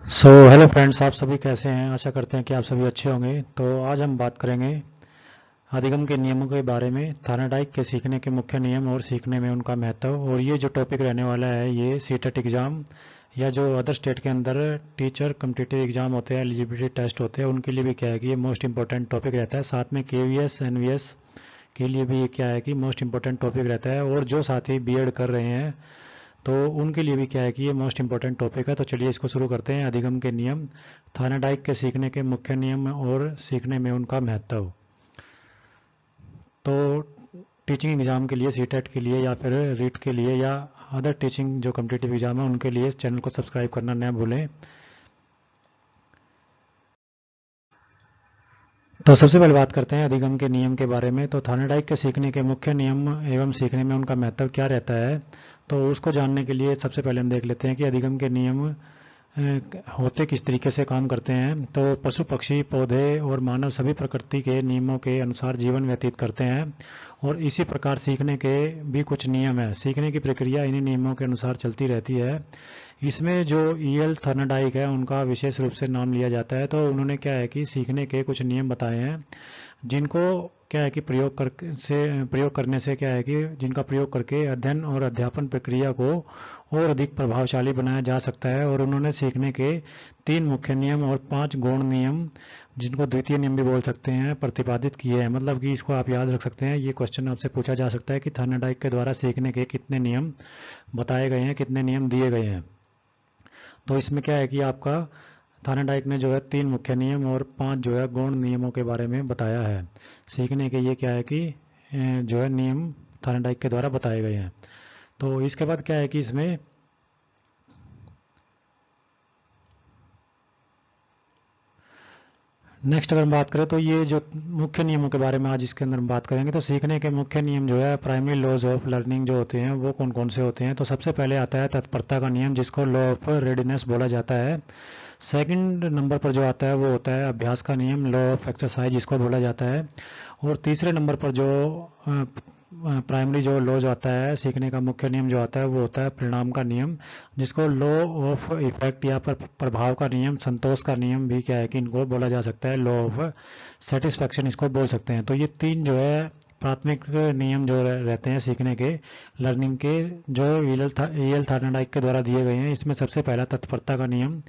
Hello friends, आप सभी कैसे हैं। आशा करते हैं कि आप सभी अच्छे होंगे। तो आज हम बात करेंगे अधिगम के नियमों के बारे में, थार्नडाइक के सीखने के मुख्य नियम और सीखने में उनका महत्व। और ये जो टॉपिक रहने वाला है, ये सीटेट एग्ज़ाम या जो अदर स्टेट के अंदर टीचर कम्पिटिटिव एग्ज़ाम होते हैं, एलिजिबिलिटी टेस्ट होते हैं, उनके लिए भी क्या है कि ये मोस्ट इंपॉर्टेंट टॉपिक रहता है। साथ में केवीएस एनवीएस के लिए भी ये क्या है कि मोस्ट इंपॉर्टेंट टॉपिक रहता है। और जो साथी बीएड कर रहे हैं तो उनके लिए भी क्या है कि ये मोस्ट इंपॉर्टेंट टॉपिक है। तो चलिए इसको शुरू करते हैं। अधिगम के नियम, थार्नडाइक के सीखने के मुख्य नियम और सीखने में उनका महत्व। तो टीचिंग एग्ज़ाम के लिए, सीटेट के लिए या फिर रीट के लिए या अदर टीचिंग जो कम्पिटिटिव एग्ज़ाम है उनके लिए इस चैनल को सब्सक्राइब करना न भूलें। तो सबसे पहले बात करते हैं अधिगम के नियम के बारे में। तो थार्नडाइक के सीखने के मुख्य नियम एवं सीखने में उनका महत्व क्या रहता है, तो उसको जानने के लिए सबसे पहले हम देख लेते हैं कि अधिगम के नियम होते किस तरीके से काम करते हैं। तो पशु पक्षी पौधे और मानव सभी प्रकृति के नियमों के अनुसार जीवन व्यतीत करते हैं और इसी प्रकार सीखने के भी कुछ नियम है। सीखने की प्रक्रिया इन्हीं नियमों के अनुसार चलती रहती है। इसमें जो ईएल थर्नडाइक है उनका विशेष रूप से नाम लिया जाता है। तो उन्होंने क्या है कि सीखने के कुछ नियम बताए हैं जिनको क्या है कि प्रयोग करने से क्या है कि जिनका प्रयोग करके अध्ययन और अध्यापन प्रक्रिया को और अधिक प्रभावशाली बनाया जा सकता है। और उन्होंने सीखने के 3 मुख्य नियम और 5 गौण नियम, जिनको द्वितीय नियम भी बोल सकते हैं, प्रतिपादित किए हैं। मतलब कि इसको आप याद रख सकते हैं। ये क्वेश्चन आपसे पूछा जा सकता है कि थर्नडाइक के द्वारा सीखने के कितने नियम बताए गए हैं, कितने नियम दिए गए हैं। तो इसमें क्या है कि आपका थार्नडाइक ने जो है 3 मुख्य नियम और 5 जो है गौण नियमों के बारे में बताया है। सीखने के ये क्या है कि जो है नियम थार्नडाइक के द्वारा बताए गए हैं। तो इसके बाद क्या है कि इसमें नेक्स्ट अगर हम बात करें तो ये जो मुख्य नियमों के बारे में आज इसके अंदर हम बात करेंगे। तो सीखने के मुख्य नियम जो है, प्राइमरी लॉज ऑफ लर्निंग जो होते हैं वो कौन कौन से होते हैं। तो सबसे पहले आता है तत्परता का नियम, जिसको लॉ ऑफ रेडीनेस बोला जाता है। सेकंड नंबर पर जो आता है वो होता है अभ्यास का नियम, लॉ ऑफ एक्सरसाइज जिसको बोला जाता है। और तीसरे नंबर पर जो प्राइमरी जो लॉ जो आता है, सीखने का मुख्य नियम जो आता है वो होता है परिणाम का नियम, जिसको लॉ ऑफ इफेक्ट या प्रभाव का नियम, संतोष का नियम भी क्या है कि इनको बोला जा सकता है, लॉ ऑफ सेटिस्फैक्शन इसको बोल सकते हैं। तो ये 3 जो है प्राथमिक नियम जो रहते हैं सीखने के, लर्निंग के, जो ईएल थार्नडाइक के द्वारा दिए गए हैं। इसमें सबसे पहला तत्परता का नियम,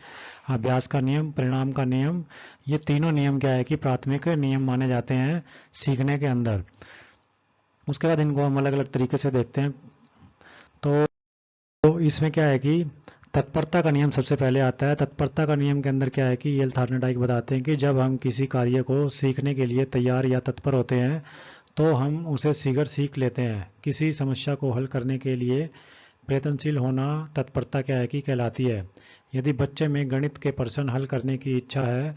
अभ्यास का नियम, परिणाम का नियम, ये तीनों नियम क्या है कि प्राथमिक नियम माने जाते हैं सीखने के अंदर। उसके बाद इनको हम अलग अलग तरीके से देखते हैं। तो इसमें क्या है कि तत्परता का नियम सबसे पहले आता है। तत्परता का नियम के अंदर क्या है कि ईएल थार्नडाइक बताते हैं कि जब हम किसी कार्य को सीखने के लिए तैयार या तत्पर होते हैं तो हम उसे शीघ्र सीख लेते हैं। किसी समस्या को हल करने के लिए प्रयत्नशील होना तत्परता क्या है कि कहलाती है। यदि बच्चे में गणित के प्रश्न हल करने की इच्छा है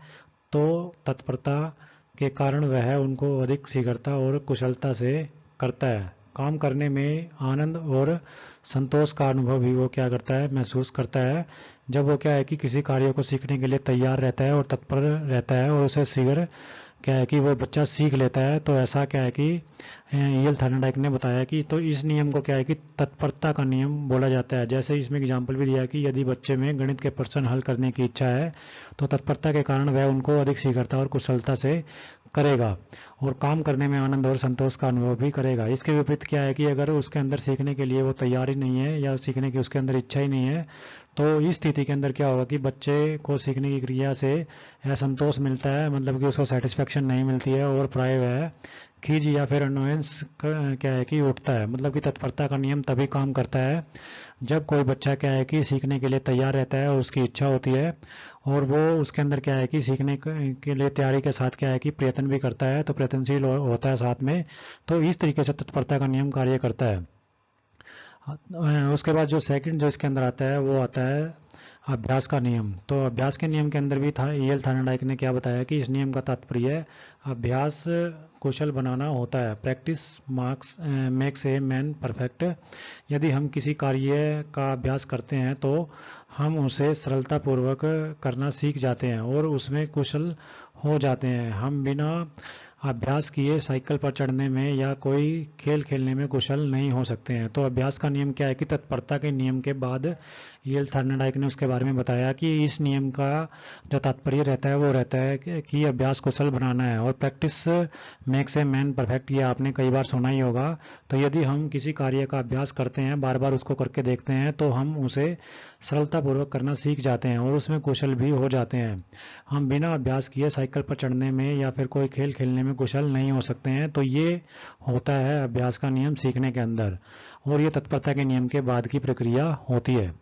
तो तत्परता के कारण वह उनको अधिक शीघ्रता और कुशलता से करता है। काम करने में आनंद और संतोष का अनुभव भी वो क्या करता है, महसूस करता है, जब वो क्या है कि किसी कार्य को सीखने के लिए तैयार रहता है और तत्पर रहता है और उसे शीघ्र क्या है कि वो बच्चा सीख लेता है। तो ऐसा क्या है कि ईएल थार्नडाइक ने बताया कि तो इस नियम को क्या है कि तत्परता का नियम बोला जाता है। जैसे इसमें एग्जाम्पल भी दिया कि यदि बच्चे में गणित के प्रश्न हल करने की इच्छा है तो तत्परता के कारण वह उनको अधिक शीघ्रता और कुशलता से करेगा और काम करने में आनंद और संतोष का अनुभव भी करेगा। इसके विपरीत क्या है कि अगर उसके अंदर सीखने के लिए वो तैयार ही नहीं है या सीखने की उसके अंदर इच्छा ही नहीं है, तो इस स्थिति के अंदर क्या होगा कि बच्चे को सीखने की क्रिया से असंतोष मिलता है, मतलब कि उसको सेटिस्फेक्शन नहीं मिलती है और प्राय वह खीज या फिर अनोयंस क्या है कि उठता है। मतलब कि तत्परता का नियम तभी काम करता है जब कोई बच्चा क्या है कि सीखने के लिए तैयार रहता है और उसकी इच्छा होती है और वो उसके अंदर क्या है कि सीखने के लिए तैयारी के साथ क्या है कि प्रयत्न भी करता है, तो प्रयत्नशील होता है साथ में। तो इस तरीके से तत्परता का नियम कार्य करता है। उसके बाद जो सेकंड जो इसके अंदर आता है वो आता है अभ्यास का नियम। तो अभ्यास के नियम के अंदर भी था ईएल थार्नडाइक ने क्या बताया कि इस नियम का तात्पर्य अभ्यास कुशल बनाना होता है। Practice marks makes a man perfect. यदि हम किसी कार्य का अभ्यास करते हैं तो हम उसे सरलतापूर्वक करना सीख जाते हैं और उसमें कुशल हो जाते हैं। हम बिना अभ्यास किए साइकिल पर चढ़ने में या कोई खेल खेलने में कुशल नहीं हो सकते हैं। तो अभ्यास का नियम क्या है कि तत्परता के नियम के बाद ईएल थार्नेडाइक ने उसके बारे में बताया कि इस नियम का जो तात्पर्य रहता है वो रहता है कि अभ्यास कुशल बनाना है, और practice makes a man perfect, ये आपने कई बार सुना ही होगा। तो यदि हम किसी कार्य का अभ्यास करते हैं, बार बार उसको करके देखते हैं, तो हम उसे सरलतापूर्वक करना सीख जाते हैं और उसमें कुशल भी हो जाते हैं। हम बिना अभ्यास किए साइकिल पर चढ़ने में या फिर कोई खेल खेलने में कुशल नहीं हो सकते हैं। तो ये होता है अभ्यास का नियम सीखने के अंदर, और ये तत्परता के नियम के बाद की प्रक्रिया होती है।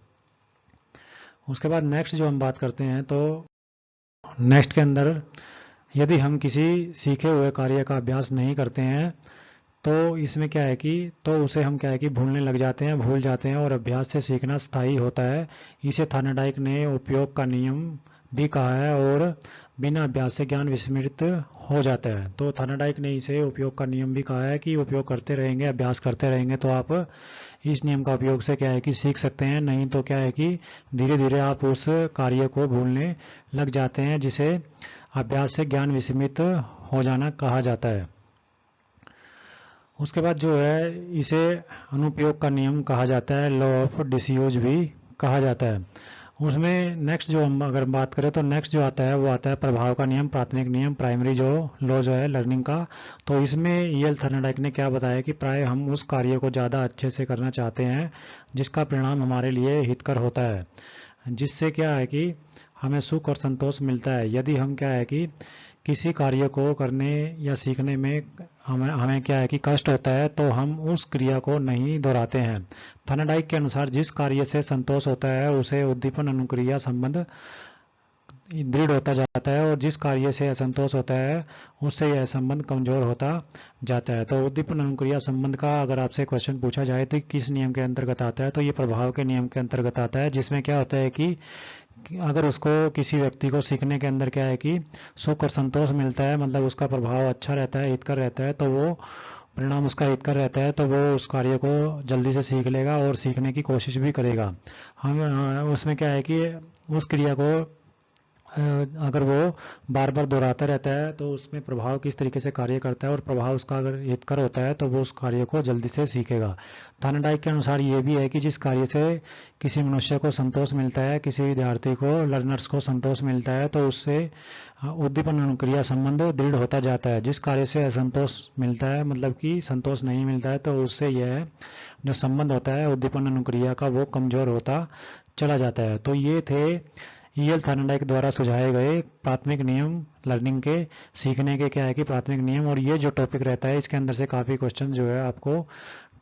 उसके बाद नेक्स्ट जो हम बात करते हैं, तो नेक्स्ट के अंदर यदि हम किसी सीखे हुए कार्य का अभ्यास नहीं करते हैं, तो इसमें क्या है कि तो उसे हम क्या है कि भूलने लग जाते हैं, भूल जाते हैं, और अभ्यास से सीखना स्थायी होता है। इसे थार्नेडाइक ने उपयोग का नियम भी कहा है, और बिना अभ्यास से ज्ञान विस्मृत हो जाता है। तो थार्नेडाइक ने इसे उपयोग का नियम भी कहा है कि उपयोग करते रहेंगे, अभ्यास करते रहेंगे, तो आप इस नियम का उपयोग से क्या है कि सीख सकते हैं। नहीं तो क्या है कि धीरे धीरे आप उस कार्य को भूलने लग जाते हैं, जिसे अभ्यास से ज्ञान विस्मृत हो जाना कहा जाता है। उसके बाद जो है इसे अनुपयोग का नियम कहा जाता है, लॉ ऑफ डिसयूज भी कहा जाता है। उसमें नेक्स्ट जो हम अगर बात करें, तो नेक्स्ट जो आता है वो आता है प्रभाव का नियम, प्राथमिक नियम, प्राइमरी जो लॉ जो है लर्निंग का। तो इसमें ईएल थार्नेडाइक ने क्या बताया कि प्राय हम उस कार्य को ज़्यादा अच्छे से करना चाहते हैं जिसका परिणाम हमारे लिए हितकर होता है, जिससे क्या है कि हमें सुख और संतोष मिलता है। यदि हम क्या है कि किसी कार्य को करने या सीखने में हमें क्या है कि कष्ट होता है, तो हम उस क्रिया को नहीं दोहराते हैं। थार्नेडाइक के अनुसार जिस कार्य से संतोष होता है उसे उद्दीपन अनुक्रिया संबंध दृढ़ होता जाता है, और जिस कार्य से असंतोष होता है उससे यह संबंध कमजोर होता जाता है। तो उद्दीपन अनुक्रिया संबंध का अगर आपसे क्वेश्चन पूछा जाए तो किस नियम के अंतर्गत आता है, तो ये प्रभाव के नियम के अंतर्गत आता है, जिसमें क्या होता है कि अगर उसको किसी व्यक्ति को सीखने के अंदर क्या है कि सुख और संतोष मिलता है, मतलब उसका प्रभाव अच्छा रहता है, हितकर रहता है, तो वो परिणाम उसका हितकर रहता है, तो वो उस कार्य को जल्दी से सीख लेगा और सीखने की कोशिश भी करेगा। हम उसमें क्या है कि उस क्रिया को अगर वो बार बार दोहराता रहता है तो उसमें प्रभाव किस तरीके से कार्य करता है, और प्रभाव उसका अगर हितकर होता है तो वो उस कार्य को जल्दी से सीखेगा। थार्नेडाइक के अनुसार ये भी है कि जिस कार्य से किसी मनुष्य को संतोष मिलता है, किसी विद्यार्थी को, लर्नर्स को संतोष मिलता है, तो उससे उद्दीपन अनुक्रिया संबंध दृढ़ होता जाता है। जिस कार्य से असंतोष मिलता है, मतलब कि संतोष नहीं मिलता है, तो उससे यह जो संबंध होता है उद्दीपन अनुक्रिया का वो कमजोर होता चला जाता है। तो ये थे ईएल थार्नेडाइक द्वारा सुझाए गए प्राथमिक नियम लर्निंग के, सीखने के क्या है कि प्राथमिक नियम। और ये जो टॉपिक रहता है इसके अंदर से काफ़ी क्वेश्चन जो है आपको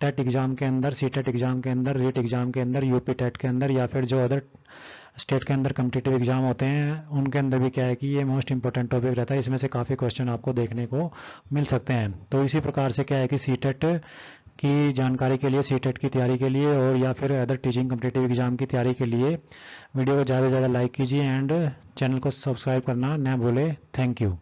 टेट एग्जाम के अंदर, सीटेट एग्जाम के अंदर, रीट एग्जाम के अंदर, यूपी टेट के अंदर, या फिर जो अदर स्टेट के अंदर कम्पिटिटिव एग्जाम होते हैं उनके अंदर भी क्या है कि ये मोस्ट इंपॉर्टेंट टॉपिक रहता है। इसमें से काफ़ी क्वेश्चन आपको देखने को मिल सकते हैं। तो इसी प्रकार से क्या है कि सीटेट की जानकारी के लिए, सीटेट की तैयारी के लिए, और या फिर अदर टीचिंग कम्पिटिटिव एग्जाम की तैयारी के लिए वीडियो को ज़्यादा से ज़्यादा लाइक कीजिए एंड चैनल को सब्सक्राइब करना न भूले। Thank you.